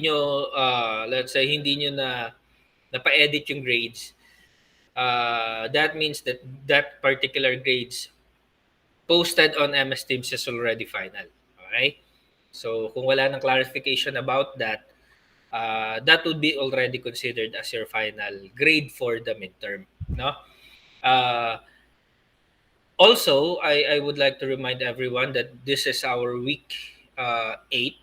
nyo, let's say, hindi nyo napa-edit yung grades, that means that that particular grades posted on MS Teams is already final. Okay? So, kung wala ng clarification about that, that would be already considered as your final grade for the midterm. No? Also, I would like to remind everyone that this is our week 8,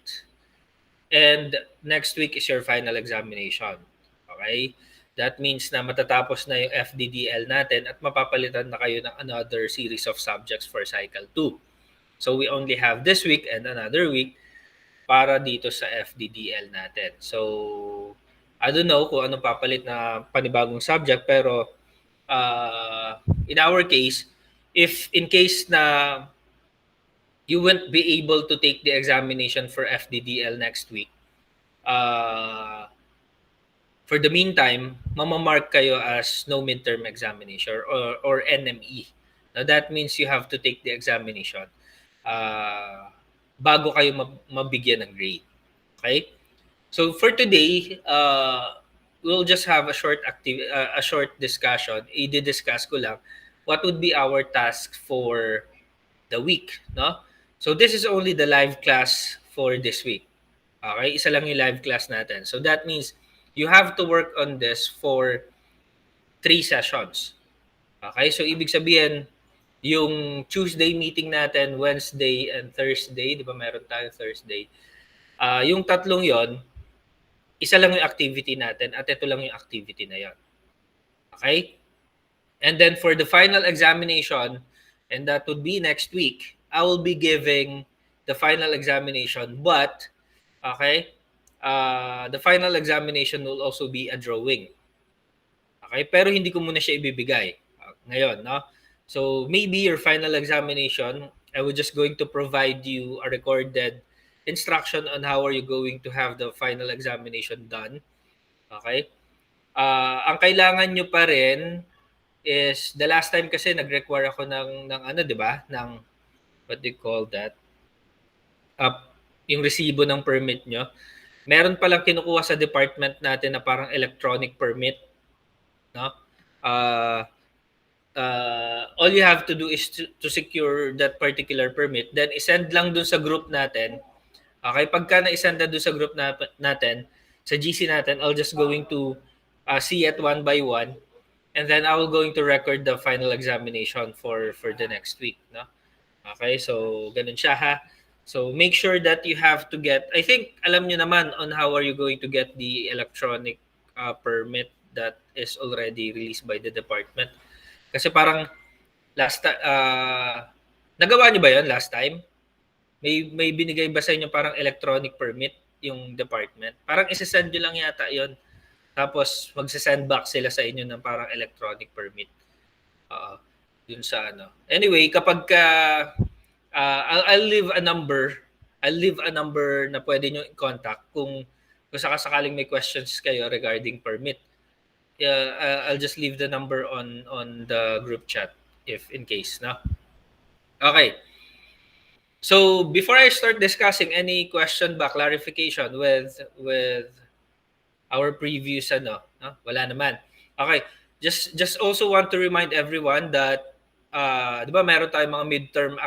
and next week is your final examination. Okay? That means na matatapos na yung FDDL natin at mapapalitan na kayo ng another series of subjects for Cycle 2. So we only have this week and another week para dito sa FDDL natin. So, I don't know kung anong papalit na panibagong subject, pero in our case, if in case na you won't be able to take the examination for FDDL next week, for the meantime, mamamark kayo as no midterm examination or NME. Now, that means you have to take the examination bago kayo mabigyan ng grade. Okay? So, for today, we'll just have a short discussion. I-discuss ko lang what would be our task for the week. No? So, this is only the live class for this week. Okay? Isa lang yung live class natin. So, that means you have to work on this for 3 sessions. Okay? So, ibig sabihin, yung Tuesday meeting natin, Wednesday and Thursday, di ba meron tayo Thursday, yung tatlong yon, isa lang yung activity natin at ito lang yung activity na yon. Okay? And then for the final examination, and that would be next week, I will be giving the final examination, but, okay, the final examination will also be a drawing. Okay? Pero hindi ko muna siya ibibigay ngayon, no? So, maybe your final examination, I was just going to provide you a recorded instruction on how are you going to have the final examination done. Okay? Ang kailangan nyo pa rin is, the last time kasi nag-require ako ng ano, di ba? Ng, what do you call that? Yung resibo ng permit nyo. Meron palang kinukuha sa department natin na parang electronic permit. No? All you have to do is to secure that particular permit, then isend lang dun sa group natin. Okay, pagka na-isend na dun sa group natin, sa GC natin, I'll just going to see it one by one, and then I will going to record the final examination for the next week. No? Okay, so ganun siya ha. So make sure that you have to get, I think alam nyo naman on how are you going to get the electronic permit that is already released by the department. Kasi parang nagawa nyo ba yon last time? May binigay ba sa inyo parang electronic permit yung department? Parang isesend nyo lang yata yon. Tapos magsesend back sila sa inyo ng parang electronic permit. Yun sa ano. Anyway, kapag I'll leave a number. I'll leave a number na pwede nyo i-contact kung sakasakaling may questions kayo regarding permit. I'll just leave the number on the group chat if in case, no? Okay. So before I start discussing any question ba, clarification with our previous no? Wala naman. Okay. Just also want to remind everyone that di ba meron tayong mga midterm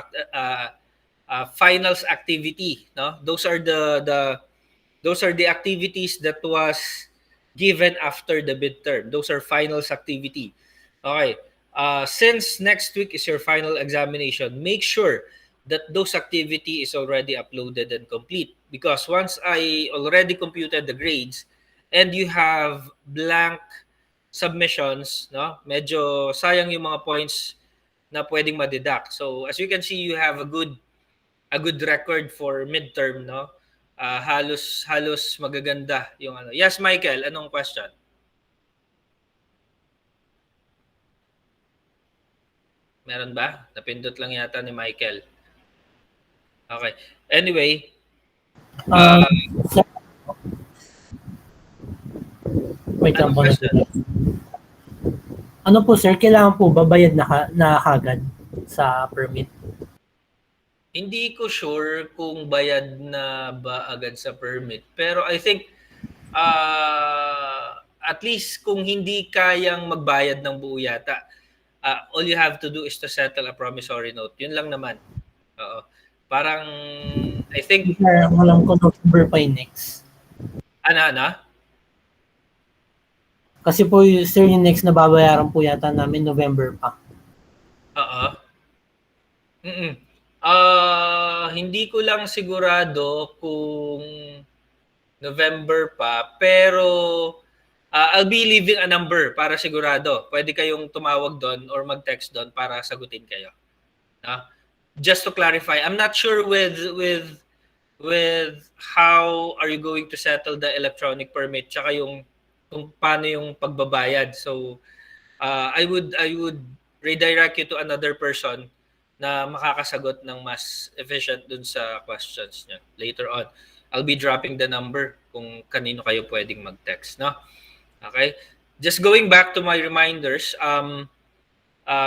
finals activity, no? Those are the activities that was given after the midterm. Those are finals activity. Okay. Since next week is your final examination, make sure that those activity is already uploaded and complete. Because once I already computed the grades and you have blank submissions, no? Medyo sayang yung mga points na pwedeng ma-deduct. So as you can see, you have a good record for midterm, no? Halos magaganda yung ano. Yes, Michael, anong question? Meron ba? Napindot lang yata ni Michael. Okay. Anyway, wait lang po. Ano po sir, kailangan po babayad na kagad sa permit? Hindi ko sure kung bayad na ba agad sa permit. Pero I think at least kung hindi kayang magbayad ng buo yata, all you have to do is to settle a promissory note. Yun lang naman. Oo. Parang, I think, Sir, ang alam ko November pa yung next. ano? Kasi po, sir, yung next na babayaran po yata namin November pa. Oo. Hindi ko lang sigurado kung November pa, pero I'll be leaving a number para sigurado. Pwede kayong tumawag doon or mag-text doon para sagutin kayo. No? Just to clarify, I'm not sure with how are you going to settle the electronic permit tsaka yung kung paano yung pagbabayad. So I would redirect you to another person na makakasagot ng mas efficient dun sa questions niya later on. I'll be dropping the number kung kanino kayo pwedeng mag-text, no? Okay? Just going back to my reminders,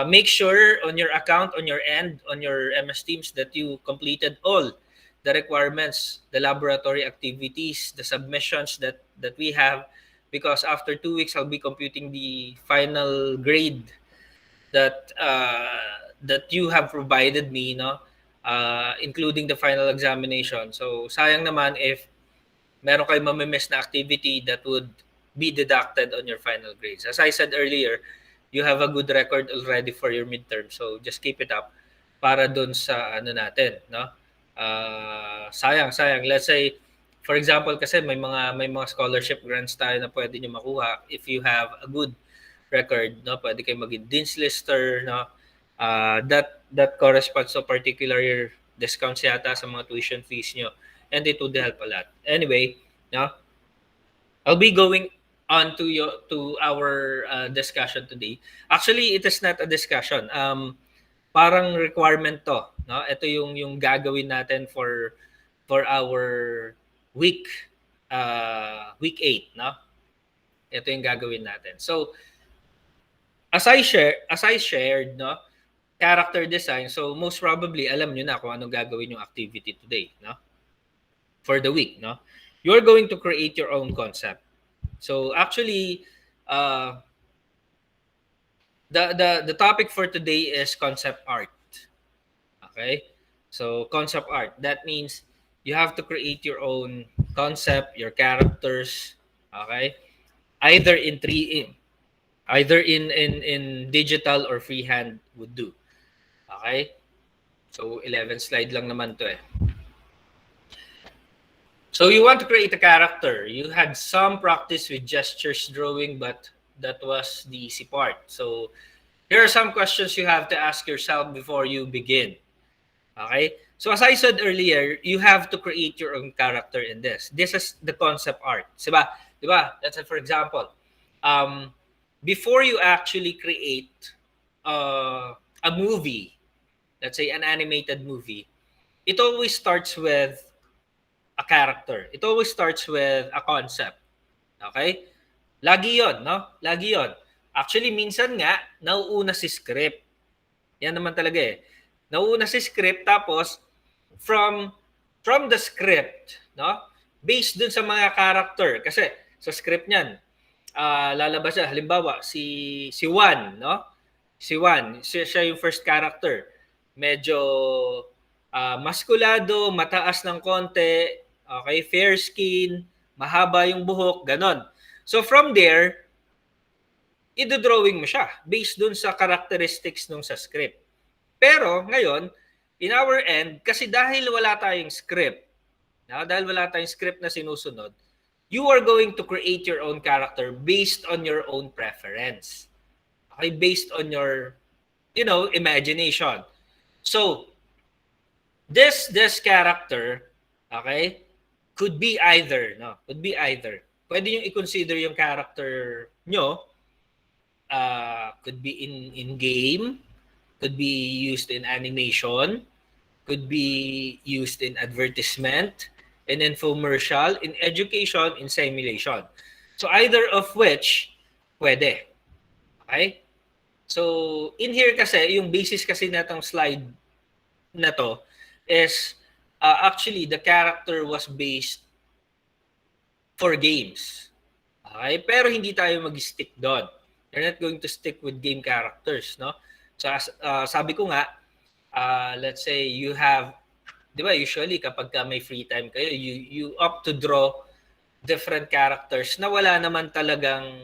make sure on your account, on your end, on your MS Teams that you completed all the requirements, the laboratory activities, the submissions that we have, because after 2 weeks, I'll be computing the final grade that that you have provided me, no? Including the final examination. So sayang naman if meron kayong mamimiss na activity that would be deducted on your final grades. As I said earlier, you have a good record already for your midterm. So just keep it up para dun sa ano natin, no? Sayang. Let's say for example kasi may mga scholarship grants tayo na pwede niyo makuha if you have a good record, no? Pwede kayo maging dean's lister, no? That corresponds to particular discounts yata sa mga tuition fees nyo, and it would help a lot. Anyway, no? I'll be going on to our discussion today. Actually, it is not a discussion. Parang requirement to, no? Ito yung gagawin natin for our week 8, no? Ito yung gagawin natin. So, as I shared, no, character design. So most probably alam niyo na kung anong gagawin yung activity today, no? For the week, no? You're going to create your own concept. So actually the topic for today is concept art. Okay? So concept art, that means you have to create your own concept, your characters, okay? Either in digital or freehand would do. Okay? So 11 slide lang naman to eh. So you want to create a character. You had some practice with gestures drawing, but that was the easy part. So here are some questions you have to ask yourself before you begin. Okay? So as I said earlier, you have to create your own character in this. This is the concept art. Diba? That's it, for example. Before you actually create a movie, let's say an animated movie, it always starts with a character. It always starts with a concept. Okay? Lagi yon, no? Lagi yon. Actually, minsan nga, nauuna si script. Yan naman talaga eh. Nauuna si script, tapos from the script, no? Based dun sa mga character. Kasi sa script niyan, lalabas siya. Halimbawa, si Juan, no? Si Juan, siya yung first character. Medyo maskulado, mataas ng konti, okay, fair skin, mahaba yung buhok, ganon. So from there, i-drawing mo siya based dun sa characteristics nung sa script. Pero ngayon, in our end, kasi dahil wala tayong script, dahil wala tayong script na sinusunod, you are going to create your own character based on your own preference. Okay, based on your, imagination. So, this character, okay, could be either, no? Could be either. Pwede nyo i-consider yung character nyo, could be in game, could be used in animation, could be used in advertisement, in infomercial, in education, in simulation. So either of which, pwede. Okay? So in here kasi, yung basis kasi natang slide na to is actually the character was based for games. Okay? Pero hindi tayo mag-stick doon. We're not going to stick with game characters, no? So sabi ko nga, let's say you have, di ba, usually kapag may free time kayo, you opt to draw different characters na wala naman talagang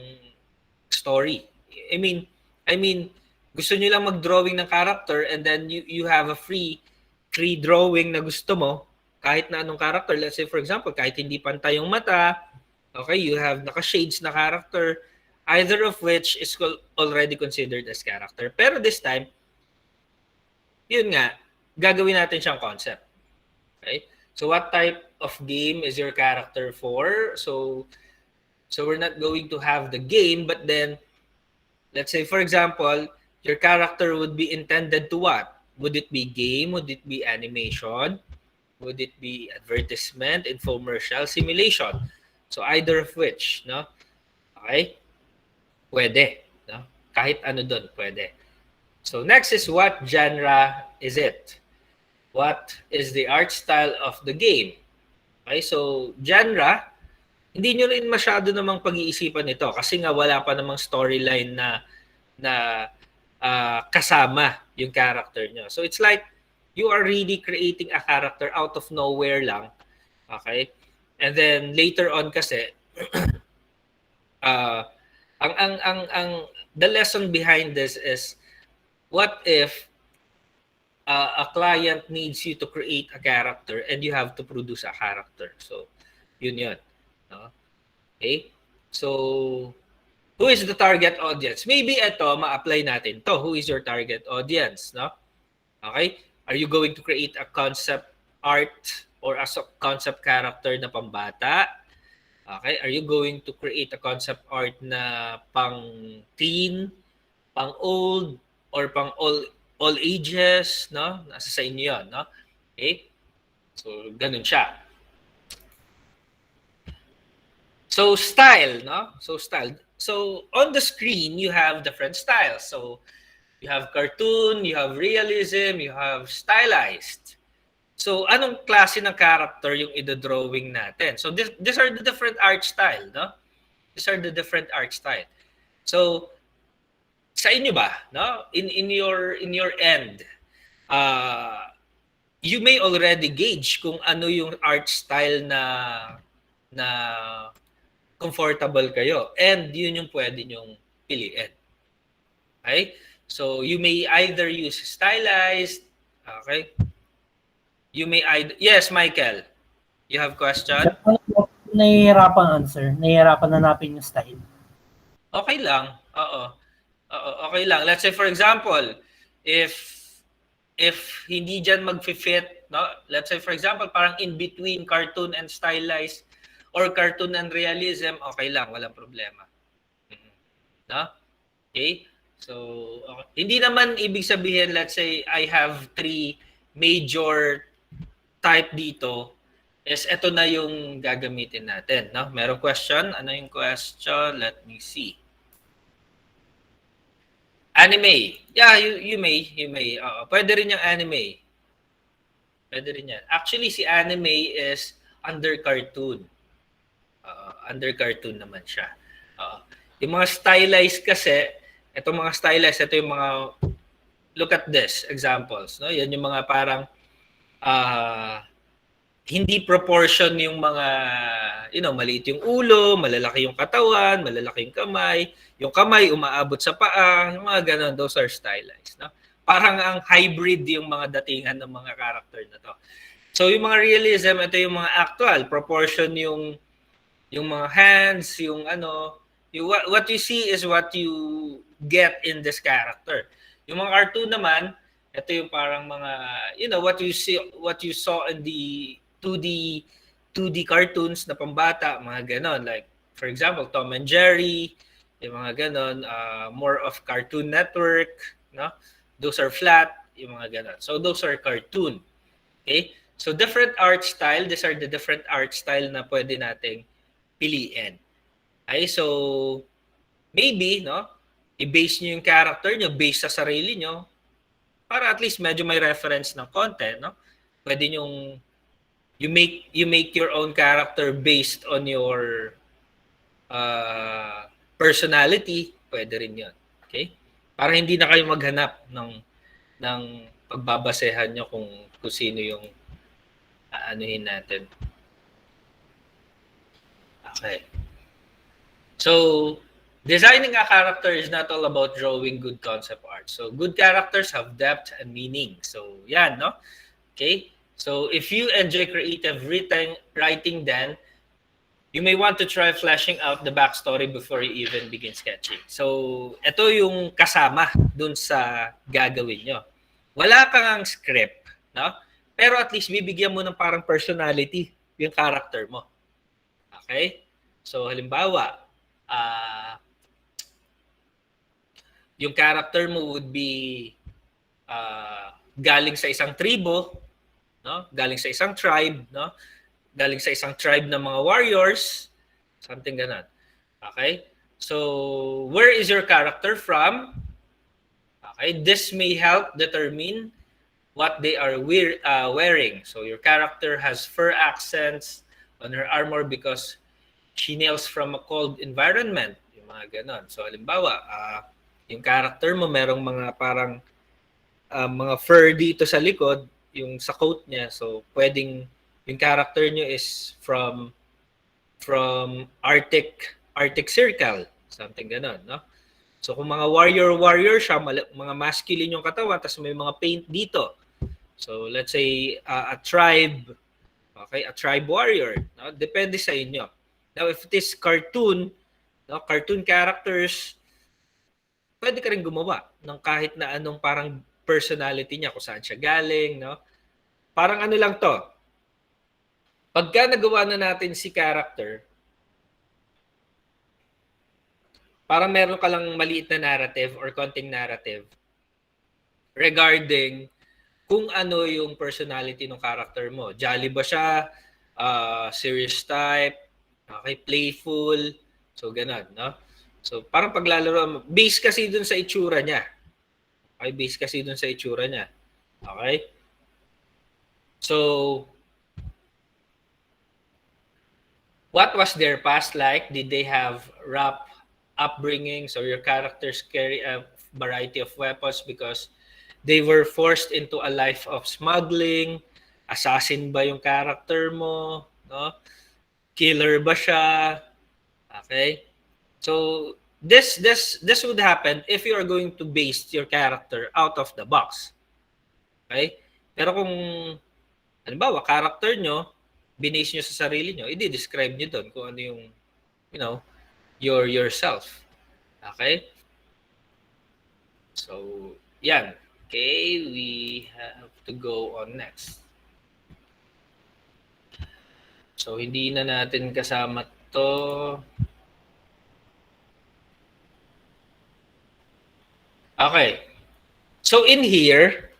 story. I mean, gusto niyo lang mag-drawing ng character and then you have a free drawing na gusto mo kahit na anong character. Let's say for example, kahit hindi pantay yung mata, okay, you have naka-shades na character, either of which is already considered as character. Pero this time, yun nga, gagawin natin siyang concept. Okay? So what type of game is your character for? So we're not going to have the game, but then let's say for example, your character would be intended to what? Would it be game? Would it be animation? Would it be advertisement, infomercial, simulation? So either of which, no? Okay? Pwede, no? Kahit ano doon, pwede. So next is what genre is it? What is the art style of the game? Okay, so genre, hindi nyo rin masyado namang pag-iisipan ito kasi nga wala pa namang storyline na kasama yung character nyo. So it's like you are really creating a character out of nowhere lang. Okay? And then later on kasi the lesson behind this is, what if a client needs you to create a character and you have to produce a character? So yun. No? Okay? So who is the target audience? Maybe ito, ma-apply natin to. Who is your target audience? No? Okay? Are you going to create a concept art or a concept character na pambata? Okay? Are you going to create a concept art na pang teen, pang old, or pang all ages? No? Nasa sa inyo yun. No? Okay? So, ganun siya. So, style. No? So, style. So, on the screen, you have different styles. So, you have cartoon, you have realism, you have stylized. So, anong klase ng character yung i-drawing natin? So, these are the different art style, no? These are the different art style. So, sa inyo ba, no? In your end, you may already gauge kung ano yung art style na comfortable kayo, and yun yung pwede nyong piliin. Okay? So, you may either use stylized, okay? You may either... Yes, Michael. You have question? Nahihirapan answer. Nahihirapan hanapin yung style. Okay lang. Oo. Okay lang. Let's say for example, if hindi dyan mag-fit, no? Let's say for example, parang in between cartoon and stylized or cartoon and realism, okay lang, walang problema. No? Okay? So, okay. Hindi naman ibig sabihin, let's say I have 3 major type dito, is ito na yung gagamitin natin, no? Merong question? Ano yung question? Let me see. Anime. Yeah, you may. Pwede rin yung anime. Pwede rin yan. Actually, si anime is under cartoon. Under cartoon naman siya. Yung mga stylized kasi, itong mga stylized, ito yung mga, look at this, examples. No? Yan yung mga parang, hindi proportion yung mga, maliit yung ulo, malalaki yung katawan, malalaki yung kamay umaabot sa paa, yung mga ganon, those are stylized. No? Parang ang hybrid yung mga datingan ng mga character na to. So yung mga realism, ito yung mga actual, proportion yung mga hands, yung what you see is what you get in this character. Yung mga cartoon naman, ito yung parang mga, what you saw in the 2D cartoons na pambata, mga ganon. Like, for example, Tom and Jerry, yung mga ganon, more of Cartoon Network, no? Those are flat, yung mga ganon. So, those are cartoon. Okay? So, different art style, these are the different art style na pwede nating piliin. Okay? So, maybe, no? I-base nyo yung character nyo based sa sarili nyo para at least medyo may reference ng content, no? Pwede nyong you make your own character based on your personality, pwede rin 'yon. Okay? Para hindi na kayo maghanap ng pagbabasehan nyo kung sino yung aanuhin natin. Okay. So, designing a character is not all about drawing good concept art. So, good characters have depth and meaning. So, yan, no? Okay? So, if you enjoy creative writing then, you may want to try fleshing out the backstory before you even begin sketching. So, ito yung kasama dun sa gagawin nyo. Wala kang script, no? Pero at least bibigyan mo ng parang personality yung character mo. Okay? So, halimbawa, yung character mo would be galing sa isang tribo, no? Galing sa isang tribe, no? Galing sa isang tribe ng mga warriors, something ganon. Okay? So, where is your character from? Okay, this may help determine what they are wearing. So, your character has fur accents on her armor because she nails from a cold environment. Yung mga ganon. So, halimbawa, yung character mo, merong mga parang mga fur dito sa likod, yung sa coat niya. So, pwedeng yung character nyo is from Arctic Circle, something ganon, no? So kung mga warrior siya, mga masculine yung katawan, tapos may mga paint dito. So let's say a tribe, okay, a tribe warrior, no? Depende sa inyo. Now if it is cartoon, no, cartoon characters, pwede ka rin gumawa ng kahit na anong parang personality niya, kung saan siya galing, no? Parang ano lang to, pagka nagawa na natin si character, parang meron ka lang maliit na narrative or konting narrative regarding kung ano yung personality ng character mo. Jolly ba siya? Serious type? Okay, playful? So, ganun, no? So, parang paglalaro, base kasi dun sa itsura niya. Okay, base kasi dun sa itsura niya. Okay? So, what was their past like? Did they have rough upbringing? So your characters carry a variety of weapons because they were forced into a life of smuggling. Assassin ba yung character mo? No? Killer ba siya? Okay? So this would happen if you are going to base your character out of the box. Okay? Pero kung halimbawa, character nyo, binase nyo sa sarili nyo, i-describe nyo doon kung ano yung, your yourself. Okay? So, yan. Okay, we have to go on next. So, hindi na natin kasama to. Okay. So, in here,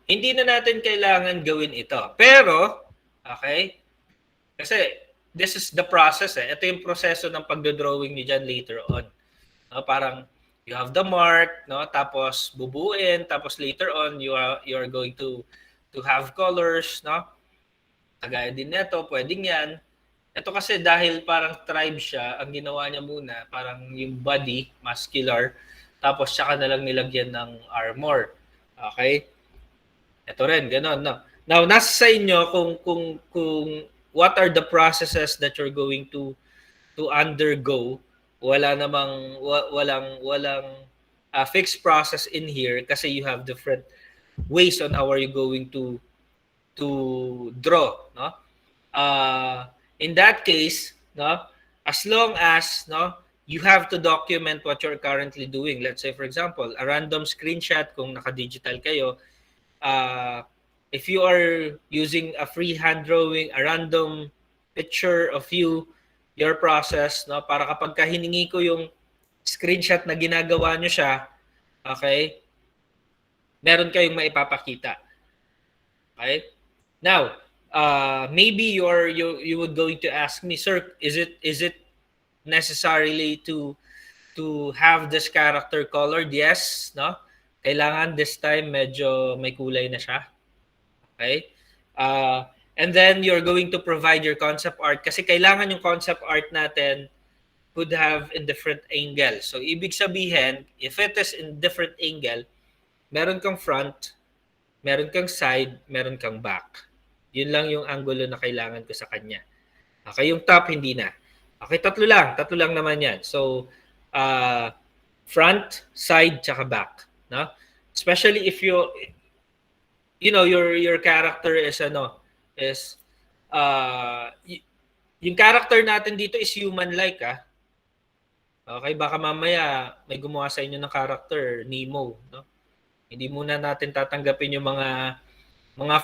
hindi na natin kailangan gawin ito. Pero, okay, kasi this is the process. Ito yung proseso ng pagdodrawing niyo dyan later on. No? Parang you have the mark, no? Tapos bubuin, tapos later on you are going to have colors, no? Kagaya din nito, pwedeng yan. Ito kasi dahil parang tribe siya, ang ginawa niya muna, parang yung body, muscular, tapos saka na lang nilagyan ng armor. Okay? Ito rin, gano'n, no? Now, nasa sa inyo kung what are the processes that you're going to undergo. Walang fixed process in here kasi you have different ways on how are you going to draw, no? In that case, no, as long as, no, you have to document what you're currently doing. Let's say, for example, a random screenshot kung naka-digital kayo, if you are using a freehand drawing, a random picture of you, your process, no, para kapag hiningi ko yung screenshot na ginagawa nyo siya, okay, meron kayong maipapakita. Okay? Now, maybe you would going to ask me, sir, is it necessarily to have this character colored? Yes, no? Kailangan this time medyo may kulay na siya. Okay? And then you're going to provide your concept art kasi kailangan yung concept art natin could have in different angle. So, ibig sabihin, if it is in different angle, meron kang front, meron kang side, meron kang back. Yun lang yung angulo na kailangan ko sa kanya. Okay, yung top, hindi na. Okay, tatlo lang naman yan. So, front, side, tsaka back. No? Especially if you know, your character is yung character natin dito is human-like, Okay, baka mamaya may gumawa sa inyo ng character, Nemo, no? Hindi muna natin tatanggapin yung mga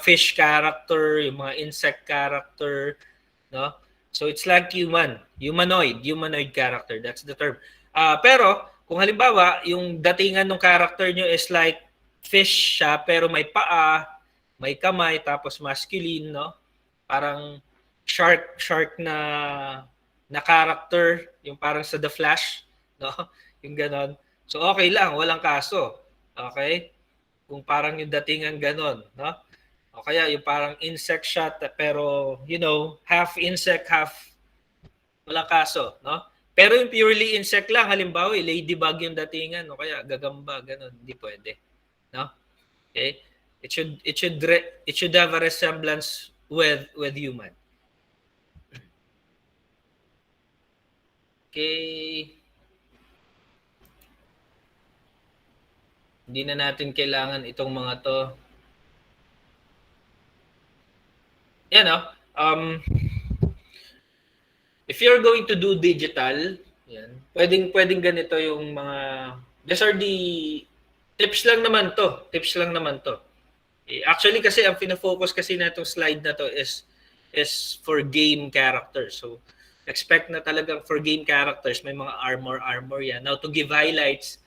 fish character, yung mga insect character, no? So it's like humanoid character, that's the term. Pero kung halimbawa, yung datingan ng character nyo is like fish siya pero may paa, may kamay tapos masculine, no? Parang shark na character, yung parang sa The Flash, no? Yung ganon. So okay lang, walang kaso. Okay? Kung parang yung datingan ganon, no? O kaya yung parang insect shot pero you know, half insect, half walang kaso, no? Pero yung purely insect lang, halimbawa, ladybug yung datingan o kaya gagamba ganon, hindi pwede, no? Okay? It should have a resemblance with human. Okay. Hindi na natin kailangan itong mga to. Yan, if you're going to do digital, yan, pwedeng ganito yung mga, these are the tips lang naman to. Actually kasi ang fina-focus kasi na itong slide na to is for game characters. So expect na talagang for game characters may mga armor yan. Now to give highlights,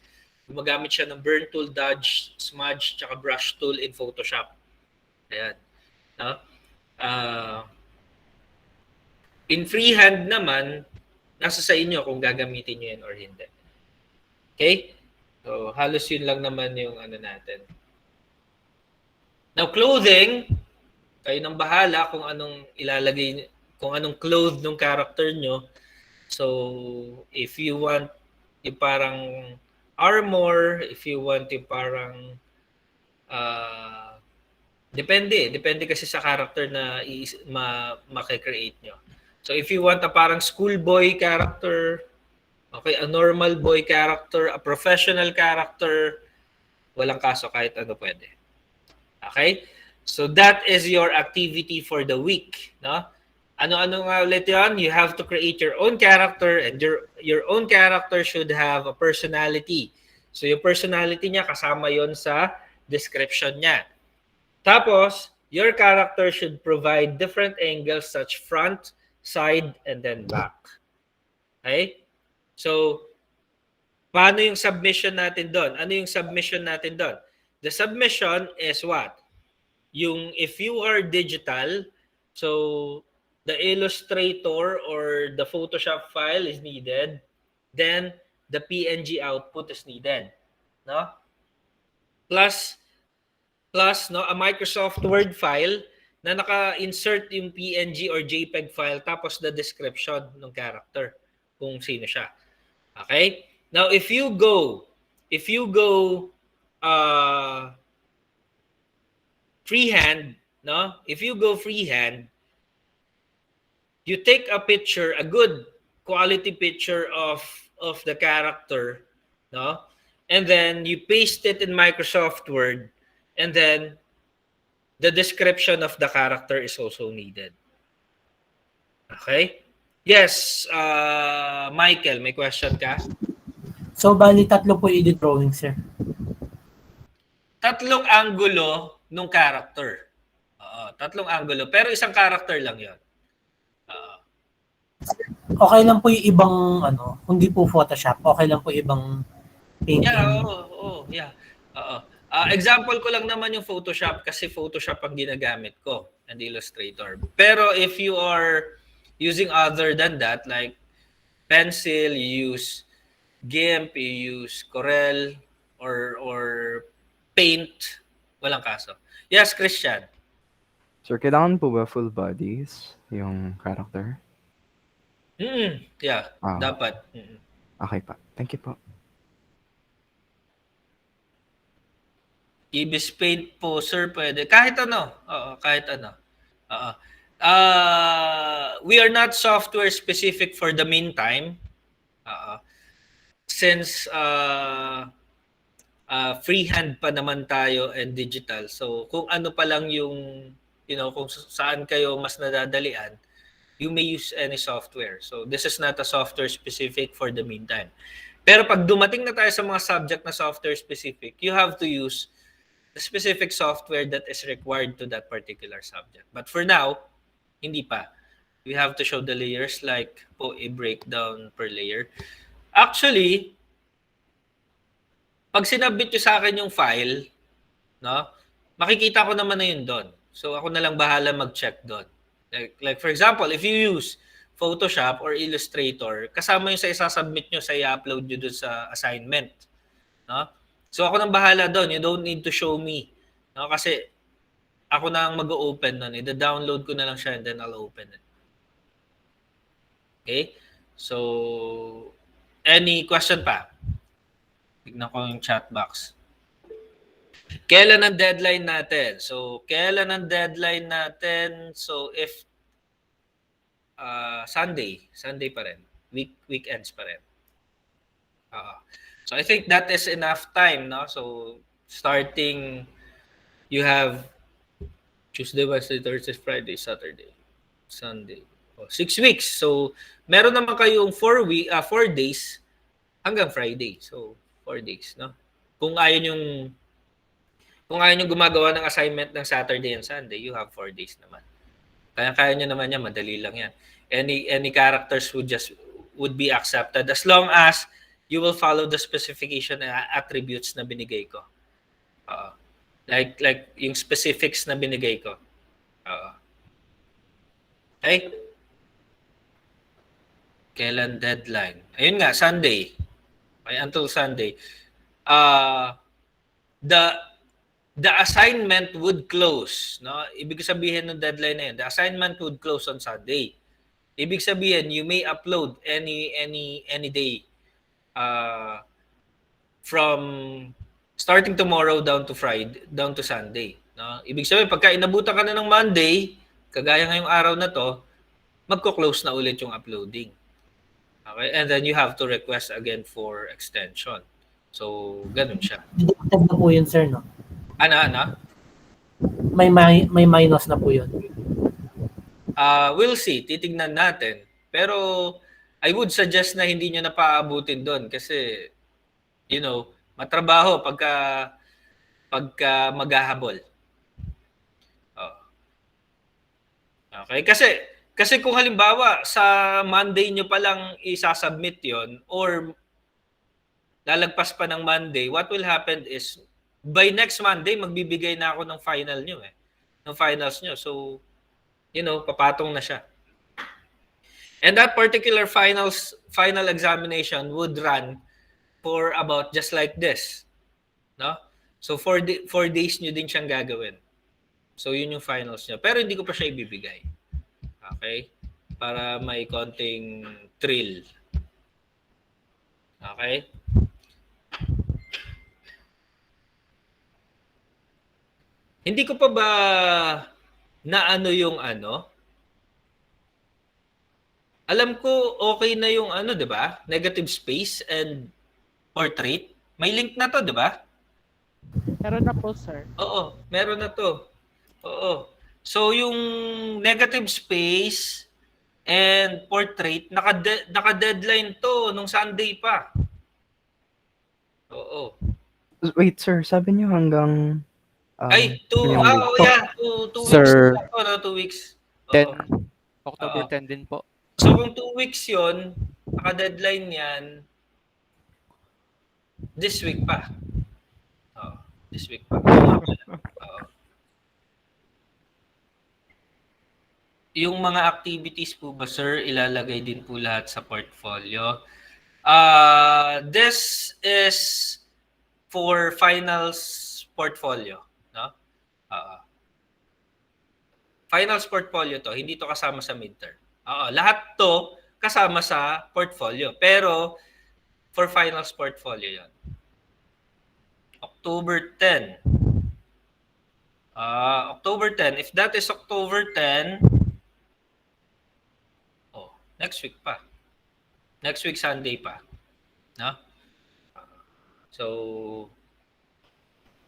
gumagamit siya ng burn tool, dodge, smudge, tsaka brush tool in Photoshop. Ayan. No? In freehand naman, nasa sa inyo kung gagamitin nyo yan or hindi. Okay? So, halos yun lang naman yung ano natin. Now, clothing, kayo nang bahala kung anong ilalagay, kung anong clothes ng character nyo. So, if you want yung parang armor, if you want yung parang depende kasi sa character na makikreate nyo. So, if you want a parang schoolboy character, okay, a normal boy character, a professional character, walang kaso kahit ano pwede. Okay? So that is your activity for the week, no? Ano-ano nga ulit 'yon? You have to create your own character and your own character should have a personality. So yung personality niya kasama 'yon sa description niya. Tapos, your character should provide different angles such front, side, and then back. Okay? So, paano yung submission natin doon? Ano yung submission natin doon? The submission is what? Yung if you are digital, so the Illustrator or the Photoshop file is needed, then the PNG output is needed, no? Plus no, a Microsoft Word file na naka-insert yung PNG or JPEG file tapos the description ng character kung sino siya. Okay? Now if you go freehand, no? If you go freehand, you take a picture, a good quality picture of the character, no? And then you paste it in Microsoft Word, and then the description of the character is also needed. Okay? Yes, Michael, may question ka? So, bali tatlo po i-edit drawing, sir. Tatlong angulo nung character. Tatlong angulo. Pero isang character lang yon. Okay lang po yung ibang, hindi po Photoshop. Okay lang po ibang painting. Yeah. Example ko lang naman yung Photoshop kasi Photoshop ang ginagamit ko and Illustrator. Pero if you are using other than that, like pencil, you use GIMP, you use Corel, or Paint, walang kaso. Yes, Christian. Sir, kailangan po ba full bodies yung character? Yeah, Ah, dapat. okay pa. Thank you po. Ibis paint po, sir, pwede. Kahit ano. Oo, kahit ano. Oo. We are not software specific for the meantime. Since freehand pa naman tayo and digital. So, kung ano pa lang yung, kung saan kayo mas nadadalian, you may use any software. So, this is not a software specific for the meantime. Pero pag dumating na tayo sa mga subject na software specific, you have to use the specific software that is required to that particular subject. But for now, hindi pa. We have to show the layers like po a breakdown per layer. Actually, pag sinabit nyo sa akin yung file, no, makikita ko naman na yun doon. So ako na lang bahala mag-check doon. Like for example, if you use Photoshop or Illustrator, kasama yung sa isasubmit nyo sa i-upload nyo doon sa assignment. No? So ako nang bahala doon. You don't need to show me. No? Kasi ako na ang mag-open nun. I-download ko na lang siya and then I'll open it. Okay? So, any question pa? Tignan ko yung chat box. Kailan ang deadline natin? So, kailan ang deadline natin? So, if Sunday pa rin. Weekends pa rin. So, I think that is enough time, no? So, starting, you have Tuesday, Wednesday, Thursday, Friday, Saturday, Sunday. 6 weeks. So, meron naman kayong 4 days hanggang Friday. So, 4 days, no? Kung ayaw nyo gumagawa ng assignment ng Saturday and Sunday, you have 4 days naman. Kaya nyo naman yan, madali lang yan. Any characters would be accepted as long as you will follow the specification and attributes na binigay ko. Like yung specifics na binigay ko. Okay? Kailan deadline? Ayun nga, Sunday. Okay, until Sunday. The assignment would close, no? Ibig sabihin ng deadline na yun, the assignment would close on Sunday. Ibig sabihin, you may upload any day from starting tomorrow down to Friday, down to Sunday, no? Ibig sabihin, pagka inabutan ka na ng Monday, kagaya ngayong araw na to, magko-close na ulit yung uploading. Okay? And then you have to request again for extension. So, ganun siya. Deducted na po yun, sir, no? Ano? May minus na po yun. We'll see. Titignan natin. Pero, I would suggest na hindi nyo na paabutin doon kasi, matrabaho pagka maghahabol. Okay? Kasi kung halimbawa sa Monday nyo pa lang isasubmit yon or lalagpas pa ng Monday, what will happen is by next Monday magbibigay na ako ng final nyo ng finals nyo. So, papatong na siya. And that particular final examination would run for about just like this. No? So, 4 days nyo din siyang gagawin. So, yun yung finals nyo. Pero hindi ko pa siya ibibigay. Okay? Para may konting thrill. Okay? Hindi ko pa ba na yung Alam ko okay na yung 'di ba? Negative space and portrait. May link na 'to, 'di ba? Meron na po, sir. Oo, meron na 'to. Oo. So yung negative space and portrait naka-deadline 'to nung Sunday pa. Oo. Wait, sir. Sabi niyo hanggang... Ay, 2 weeks. Sir. 2 weeks. 10. October 10 din po. So kung 2 weeks yon, naka-deadline yan, this week pa. This week pa. Yung mga activities po ba, sir, ilalagay din po lahat sa portfolio? This is for finals portfolio, no? finals portfolio to, hindi to kasama sa midterm. Lahat to kasama sa portfolio. Pero for finals portfolio yon. October 10. October 10. If that is October 10, next week pa. Next week Sunday pa. No? So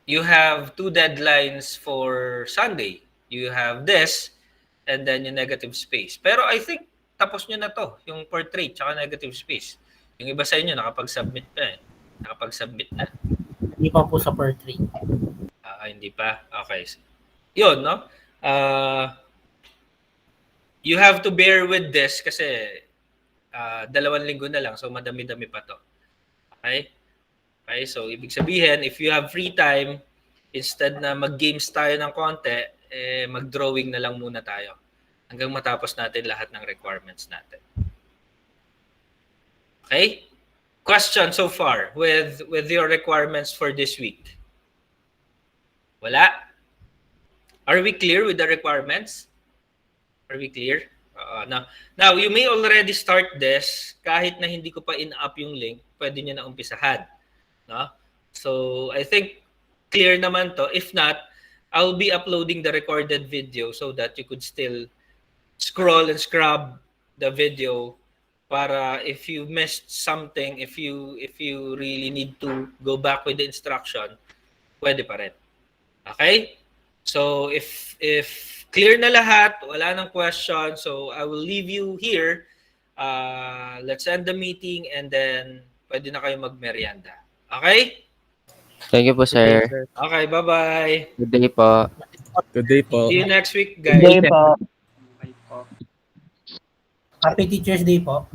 you have 2 deadlines for Sunday. You have this and then yung negative space. Pero I think tapos nyo na to, yung portrait tsaka negative space. Yung iba sa inyo nakapag-submit pa eh. Nakapag-submit na. Hindi pa po sa portrait. Hindi pa. Okay. Yun, no? You have to bear with this kasi 2 linggo na lang. So, madami-dami pa to. Okay? Okay, so ibig sabihin, if you have free time, instead na mag-games tayo ng konti, mag-drawing na lang muna tayo. Hanggang matapos natin lahat ng requirements natin. Okay? Question so far with your requirements for this week? Wala? Are we clear with the requirements? Are we clear? Now, you may already start this. Kahit na hindi ko pa in-up yung link, pwede nyo na umpisahan. No? So, I think clear naman to. If not, I'll be uploading the recorded video so that you could still scroll and scrub the video para if you missed something, if you really need to go back with the instruction, pwede pa rin. Okay? So, if clear na lahat, wala nang question, so I will leave you here. Let's end the meeting and then pwede na kayo magmerienda. Okay? Thank you po, sir. Okay, bye-bye. Good day po. Good day po. See you next week, guys. Good day po. Happy Teacher's Day po.